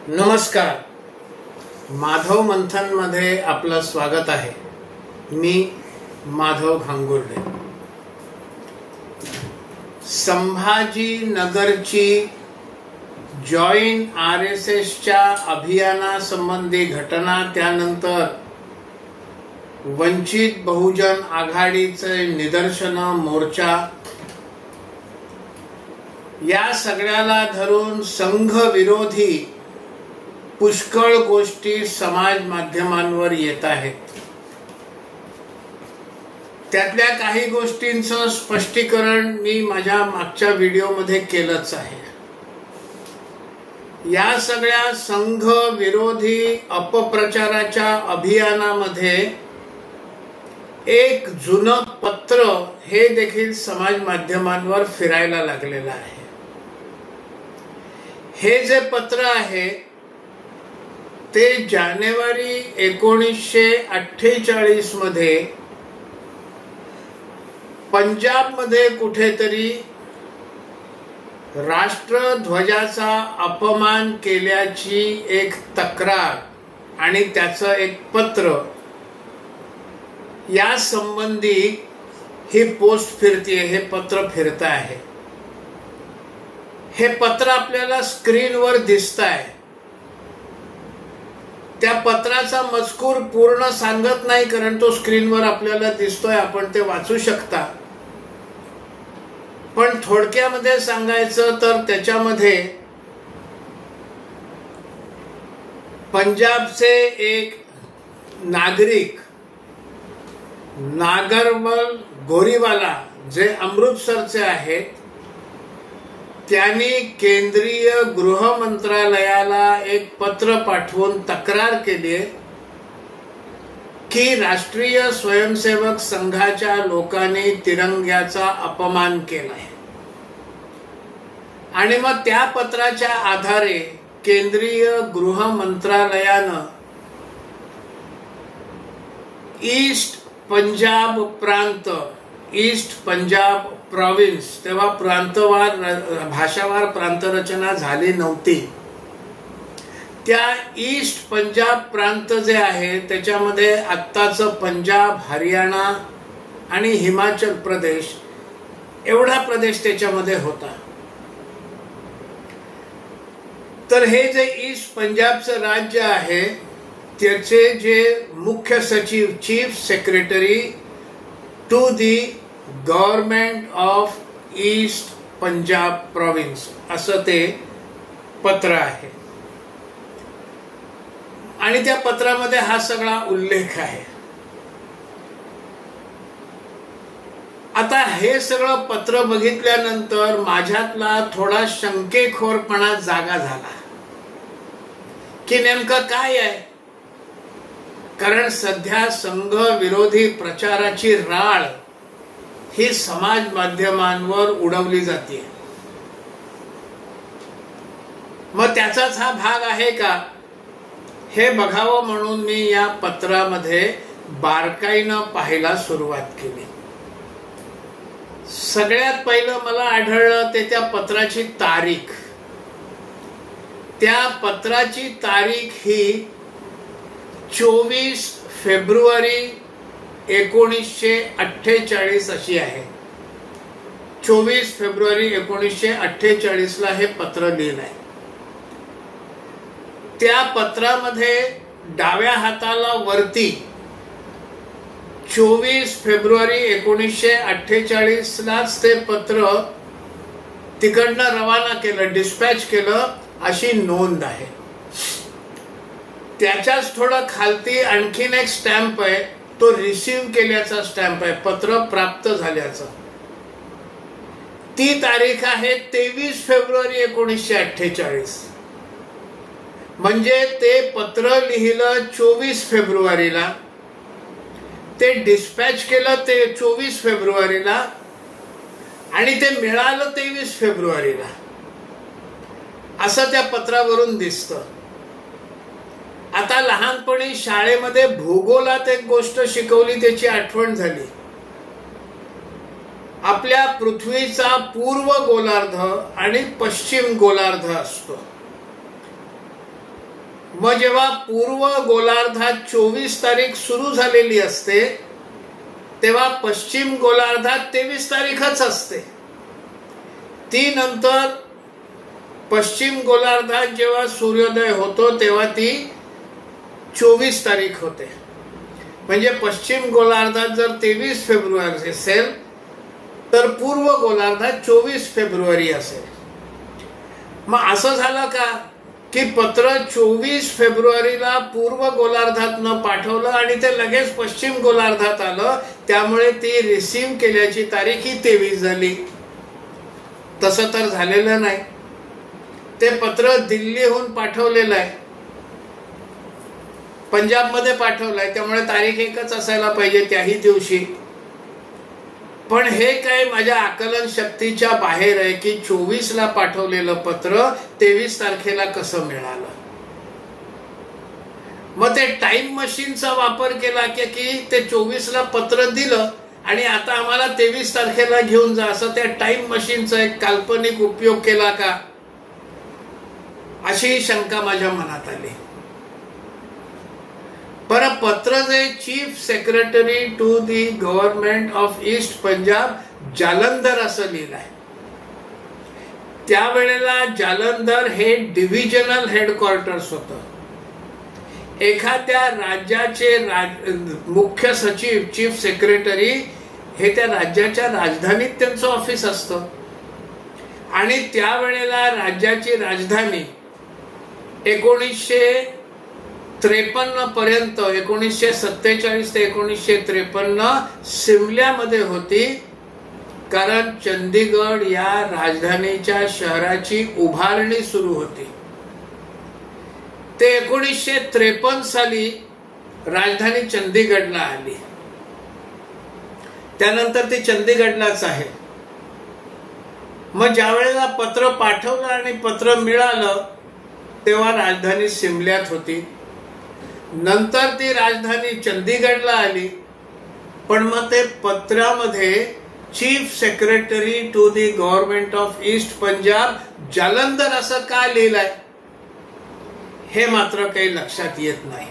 नमस्कार. माधव मंथन मध्ये आपलं स्वागत आहे. मी माधव घांगुर्डे. संभाजी नगरची जॉईन RSSच्या अभियानासंबंधी घटना, त्यानंतर वंचित बहुजन आघाडीचे निदर्शन मोर्चा, या सगळ्याला धरून संघ विरोधी पुष्कळ गोष्टी समाज माध्यमांवर येत आहेत. त्यातल्या काही गोष्टींचं स्पष्टीकरण मी माझ्या मागच्या व्हिडिओमध्ये केलंच आहे. या सगळ्या संघ विरोधी अपप्रचाराच्या अभियानामध्ये एक जुनं पत्र हे देखील समाज माध्यमांवर फिरायला लागलेलं आहे. हे जे पत्र आहे ते जानेवारी 1948 मध्ये पंजाबमध्ये कुठेतरी राष्ट्रध्वजाचा अपमान केल्याची एक तक्रार आणि त्याचं एक पत्र, या संबंधी ही पोस्ट फिरते, हे पत्र फिरत आहे. हे पत्र आपल्याला स्क्रीनवर दिसत आहे. त्या पत्राचा मजकूर पूर्ण सांगत नाही, कारण तो स्क्रीनवर आपल्याला दिसतोय, आपण ते वाचू शकता. पण थोडक्यामध्ये सांगायचं तर त्याच्यामध्ये पंजाबचे एक नागरिक नागरमल गोरीवाला, जे अमृतसरचे आहेत, त्यांनी केंद्रीय गृह मंत्रालयाला एक पत्र पाठवून तक्रार केली की राष्ट्रीय स्वयंसेवक संघाच्या लोकांनी तिरंग्याचा अपमान केलाय. आणि मग त्या पत्राच्या आधारे केंद्रीय गृह मंत्रालयानं ईस्ट पंजाब प्रांत, ईस्ट पंजाब प्रॉविन्स, तेव्हा प्रांतवार भाषावार प्रांतरचना झाली नव्हती, त्या ईस्ट पंजाब प्रांत जे आहे त्याच्यामध्ये आत्ताचं पंजाब, हरियाणा आणि हिमाचल प्रदेश एवढा प्रदेश त्याच्यामध्ये होता. तर हे जे ईस्ट पंजाबचं राज्य आहे त्याचे जे मुख्य सचिव, chief secretary to the government of East Punjab province, असं ते पत्र आहे. आणि त्या पत्रामध्ये हा सगळा उल्लेख आहे. आता हे सगळं पत्र बघितल्यानंतर माझ्यातला थोडा शंकेखोरपणा जागा झाला की नेमकं काय आहे. कारण सध्या संघ विरोधी प्रचाराची राळ ही समाज माध्यमांवर उडवली जाते. मग त्याचाच हा भाग आहे का, हे बघावं म्हणून मी या पत्रामध्ये बारकाईनं पाहायला सुरुवात केली. सगळ्यात पहिलं मला आढळलं ते त्या पत्राची तारीख. त्या पत्राची तारीख ही 24 फेब्रुवारी 1948 अशी आहे. 24 फेब्रुवारी 1948 ला हे पत्र लिहिलंय. त्या पत्रामध्ये डाव्या हाताला वरती 24 फेब्रुवारी 1948 लाच ते पत्र तिकडनं रवाना केलं, डिस्पॅच केलं अशी नोंद आहे. त्याच्याच थोडं खालती आणखीन एक स्टॅम्प आहे, तो रिसीव्ह केल्याचा स्टॅम्प आहे, पत्र प्राप्त झाल्याचा. ती तारीख आहे 23 फेब्रुवारी 1948. म्हणजे ते पत्र लिहिलं 24 फेब्रुवारीला, ते डिस्पॅच केलं ते 24 फेब्रुवारीला आणि ते मिळालं 23 फेब्रुवारीला, असं त्या पत्रावरून दिसतं. आता लहानपणी शाळेमध्ये भूगोलात एक गोष्ट शिकवली, त्याची आठवण झाली. आपल्या पृथ्वीचा पूर्व गोलार्ध आणि पश्चिम गोलार्ध असतो. मग जेव्हा पूर्व गोलार्धात 24 तारीख सुरू झालेली असते तेव्हा पश्चिम गोलार्धात 23 तारीखच असते. ती नंतर पश्चिम गोलार्धात जेव्हा सूर्योदय होतो तेव्हा ती 24 तारीख होते. म्हणजे पश्चिम गोलार्धात जर 23 फेब्रुवारी असेल तर पूर्व गोलार्धात 24 फेब्रुवारी असेल. मग असं झालं का की पत्र 24 फेब्रुवारीला पूर्व गोलार्धात न पाठवलं आणि ते लगेच पश्चिम गोलार्धात आलं, त्यामुळे ती रिसीव्ह केल्याची तारीख ही 23 झाली. तसं तर झालेलं नाही. ते पत्र दिल्लीहून पाठवलेलं आहे, पंजाबमध्ये पाठवलंय, त्यामुळे तारीख एकच असायला पाहिजे त्याही दिवशी. पण हे काय माझ्या आकलन शक्तीच्या बाहेर आहे की 24 ला पाठवलेलं पत्र 23 तारखेला कसं मिळालं. मग ते टाइम मशीनचा वापर केला की ते 24 ला पत्र दिलं आणि आता आम्हाला 23 तारखेला घेऊन जा, असं त्या टाइम मशीनचा एक काल्पनिक उपयोग केला का, अशी शंका माझ्या मनात आली. पर पत्र जे chief secretary to the government of East Punjab Jalandhar असं लिहिलंय. त्यावेळेला जालंधर हे डिव्हिजनल हेडक्वार्टर्स होतं. एखाद्या राज्याचे मुख्य सचिव चीफ सेक्रेटरी हे त्या राज्याच्या राजधानीत त्यांचं ऑफिस असतं. आणि त्यावेळेला राज्याची राजधानी 1953 पर्यंत 1947 ते 1953 सिमल्यामध्ये होती, कारण चंदीगड या राजधानीच्या शहराची उभारणी सुरू होती. ते 1953 साली राजधानी चंदीगडला आली. त्यानंतर ती चंदीगडलाच आहे. मग ज्या वेळेला पत्र पाठवलं आणि पत्र मिळालं तेव्हा राजधानी सिमल्यात होती. नंतर ती राजधानी चंदीगडला आली. पण मग ते पत्रामध्ये chief secretary to the government of East Punjab Jalandhar असं का लिहिलंय हे मात्र काही लक्षात येत नाही.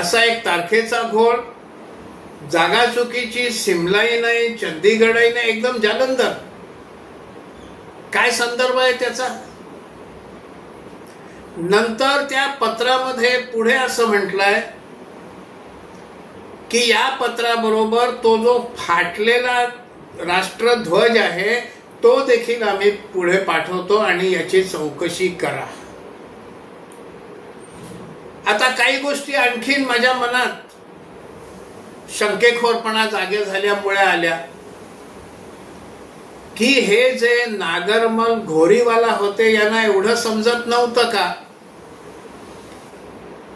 असा एक तारखेचा घोळ, जागा चुकीची, सिमलाही नाही, चंदीगडही नाही, एकदम जालंधर. काय संदर्भ आहे त्याचा? नंतर त्या पत्रामध्ये पुढे असं म्हटलंय की या पत्राबरोबर तो जो फाटलेला राष्ट्रध्वज आहे तो देखील आम्ही पुढे पाठवतो आणि याची चौकशी करा. आता काही गोष्टी आणखीन माझ्या मनात शंकेखोरपणा जागे झाल्यामुळे आल्या की हे जे नागरमल घोरीवाला होते यांना एवढं समजत नव्हतं का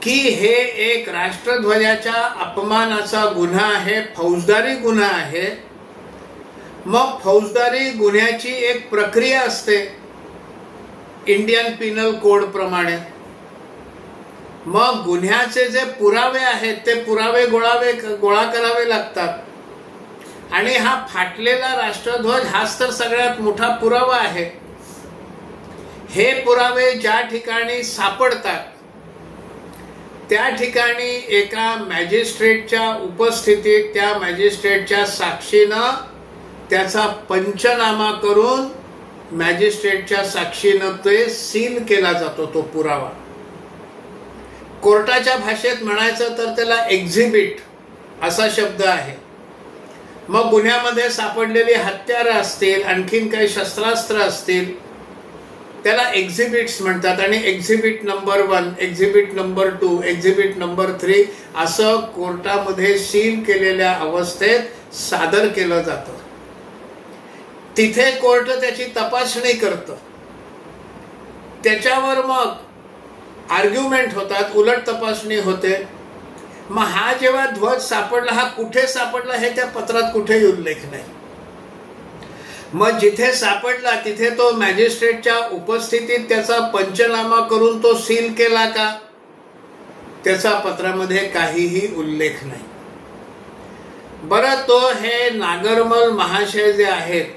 की हे एक राष्ट्रध्वजाच्या अपमानाचा गुन्हा आहे, फौजदारी गुन्हा आहे. मग फौजदारी गुन्ह्याची एक प्रक्रिया असते इंडियन पिनल कोड प्रमाणे. मग गुन्ह्याचे जे पुरावे आहेत ते पुरावे गोळा करावे लागतात. आणि हा फाटलेला राष्ट्रध्वज हाच तर सगळ्यात मोठा पुरावा आहे. हे पुरावे ज्या ठिकाणी सापडतात त्या ठिकाणी एका मॅजिस्ट्रेटच्या उपस्थितीत त्या मॅजिस्ट्रेटच्या साक्षीनं त्याचा पंचनामा करून मॅजिस्ट्रेटच्या साक्षीनं ते सील केला जातो तो पुरावा. कोर्टाच्या भाषेत म्हणायचं तर त्याला एक्झिबिट असा शब्द आहे. मग गुन्ह्यामध्ये सापडलेली हत्यारं असतील, आणखीन काही शस्त्रास्त्र असतील, त्याला एक्झिबिट्स म्हणतात. आणि exhibit number 1, exhibit number 2, exhibit number 3 असं कोर्टामध्ये सील केलेल्या अवस्थेत सादर केलं जातं. तिथे कोर्ट त्याची तपासणी करतं. त्याच्यावर मग आर्ग्युमेंट होतात, उलट तपासणी होते. मग हा जेव्हा ध्वज सापडला, हा कुठे सापडला हे त्या पत्रात कुठेही उल्लेख नाही. मग जिथे सापडला तिथे तो मॅजिस्ट्रेटच्या उपस्थितीत त्याचा पंचनामा करून तो सील केला का, त्याचा पत्रामध्ये काहीही उल्लेख नाही. बरं, तो हे नागरमल महाशय जे आहेत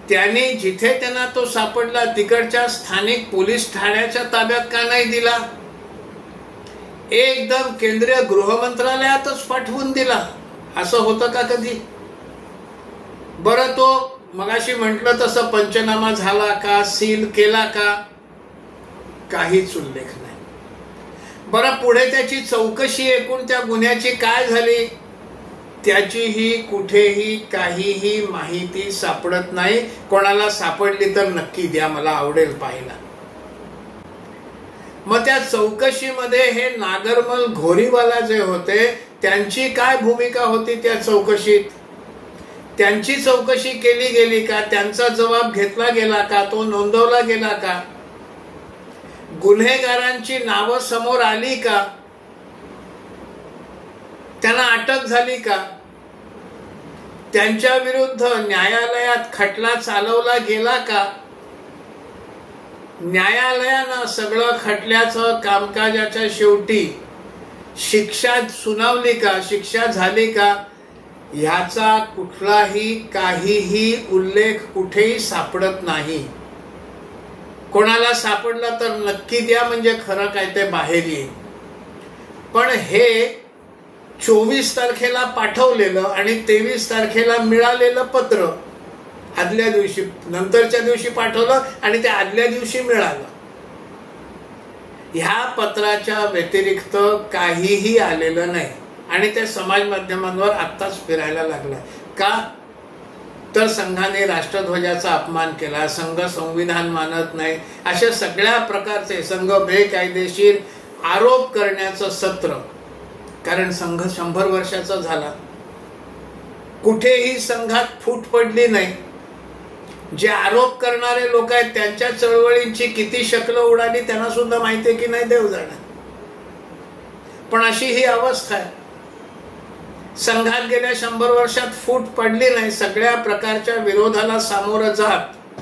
त्यांनी जिथे त्यांना तो सापडला तिकडच्या स्थानिक पोलीस ठाण्याच्या ताब्यात का नाही दिला? एकदम केंद्रीय गृहमंत्रालयातच पाठवून दिला. असं होतं का कधी? बरं, तो मगाशी म्हटलं तसं पंचनामा झाला का? सील केला का? काहीच उल्लेख नाही. बरं, पुढे त्याची चौकशी एकूण त्या गुन्ह्याची काय झाली त्याचीही कुठेही काहीही माहिती सापडत नाही. कोणाला सापडली तर नक्की द्या, मला आवडेल पाहायला. मग त्या चौकशीमध्ये हे नागरमल घोरीवाला जे होते त्यांची काय भूमिका होती त्या चौकशीत? त्यांची चौकशी केली गेली का? त्यांचा जबाब घेतला गेला का? तो नोंदवला गेला का? गुन्हेगारांची नावं समोर आली का? त्यांना अटक झाली का? त्यांच्या विरुद्ध न्यायालयात खटला चालवला गेला का? न्यायालयानं सगळं खटल्याचं कामकाजाच्या शेवटी शिक्षा सुनावली का? शिक्षा झाली का? ह्याचा कुठलाही काहीही उल्लेख कुठेही सापडत नाही. कोणाला सापडला तर नक्की द्या, म्हणजे खरं काय ते बाहेर येईल. पण हे 24 तारखेला पाठवलेलं आणि 23 तारखेला मिळालेलं पत्र, आदल्या दिवशी नंतरच्या दिवशी पाठवलं आणि ते आदल्या दिवशी मिळालं. ह्या पत्राच्या व्यतिरिक्त काहीही आलेलं नाही आणि ते समाज माध्यमांवर आत्ताच फिरायला लागलं. का? तर संघाने राष्ट्रध्वजाचा अपमान केला, संघ संविधान मानत नाही, अशा सगळ्या प्रकारचे संघ बेकायदेशीर आरोप करण्याचं सत्र. कारण संघ 100 वर्षाचा झाला, कुठेही संघात फूट पडली नाही. जे आरोप करणारे लोक आहेत त्यांच्या चळवळींची किती शकलं उडाली त्यांना सुद्धा माहिती आहे की नाही देव जाणे. पण अशी ही अवस्था आहे. संघात गेल्या 100 वर्षात फूट पडली नाही. सगळ्या प्रकारच्या विरोधाला सामोरं जात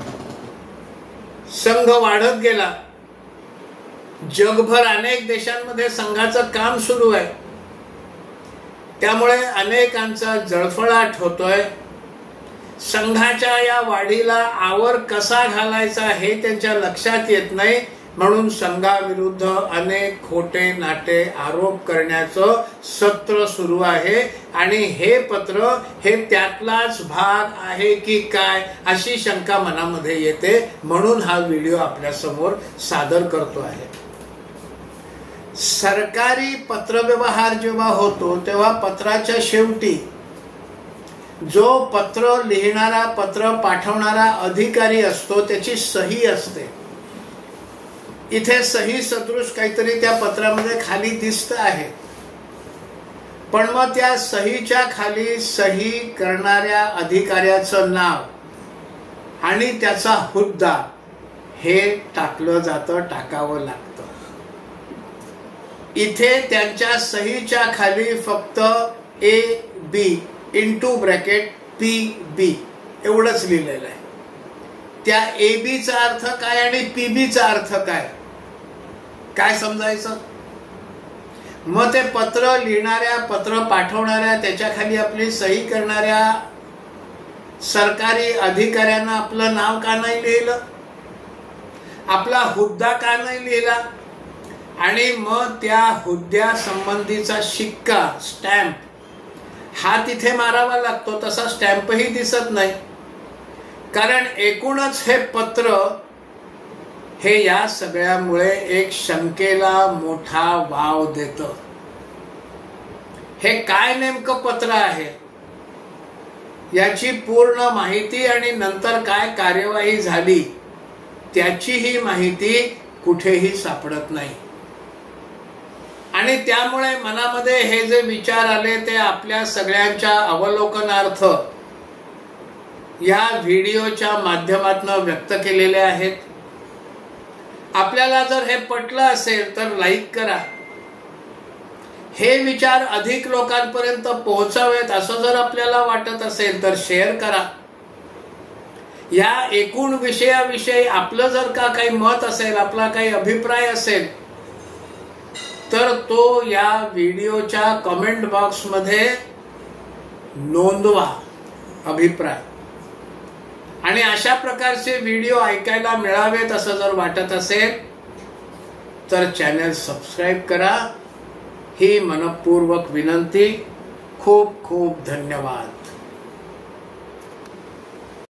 संघ वाढत गेला. जगभर अनेक देशांमध्ये संघाचं काम सुरू आहे. त्यामुळे अनेकांचा जळफळाट होतोय. संघाच्या या वाढीला आवर कसा घालायचा हे त्यांच्या लक्षात येत नाही. म्हणून संघाविरुद्ध अनेक खोटे नाटे आरोप करण्याचं सत्र सुरू आहे आणि हे पत्र हे त्यातलाच भाग आहे की काय अशी शंका मनामध्ये येते. म्हणून हा व्हिडिओ आपल्या समोर सादर करतो आहे. सरकारी पत्रव्यवहार जेव्हा होतो तेव्हा पत्राच्या शेवटी जो पत्र लिहिणारा, पत्र पाठवणारा अधिकारी असतो त्याची सही असते. इथे सही सदृश काहीतरी त्या पत्रामध्ये खाली दिसत आहे. पण मग त्या सहीच्या खाली सही करणाऱ्या अधिकाऱ्याचं नाव आणि त्याचा हुद्दा हे टाकलं जातं, टाकावं लागतं. इथे त्यांच्या सहीच्या खाली फक्त AB इंटू ब्रॅकेट PB एवढंच लिहिलेलं आहे. त्या AB चा अर्थ काय आणि PB चा अर्थ काय, काय समजायचं? मग ते पत्र लिहिणाऱ्या, पत्र पाठवणाऱ्या, त्याच्या खाली आपली सही करणाऱ्या सरकारी अधिकाऱ्यांना आपलं नाव का नाही लिहिलं? आपला हुद्दा का नाही लिहिला? आणि मग त्या हुद्द्या संबंधीचा शिक्का, स्टॅम्प हा तिथे मारावा लागतो. तसा स्टॅम्पही दिसत नाही. कारण एकूणच हे पत्र हे या सगळ्यामुळे एक शंकेला मोठा वाव देतं. हे काय नेमकं पत्र आहे याची पूर्ण माहिती आणि नंतर काय कार्यवाही झाली त्याचीही माहिती कुठेही सापडत नाही. आणि त्यामुळे मनामध्ये हे जे विचार आले ते आपल्या सगळ्यांच्या अवलोकनार्थ या व्हिडिओच्या माध्यमातून व्यक्त केलेले आहेत. आपल्याला जर हे पटलं असेल तर लाईक करा. हे विचार अधिक लोकांपर्यंत पोहोचावेत असं जर आपल्याला वाटत असेल तर शेअर करा. या एकूण विषयाविषयी आपलं जर का काही मत असेल, आपला काही अभिप्राय असेल तर तो या व्हिडिओच्या कमेंट बॉक्समध्ये नोंदवा अभिप्राय. आणि अशा प्रकारचे व्हिडिओ ऐकायला मिळावेत असं जर वाटत असेल तर चॅनल सबस्क्राईब करा, ही मनपूर्वक विनंती. खूप खूप धन्यवाद.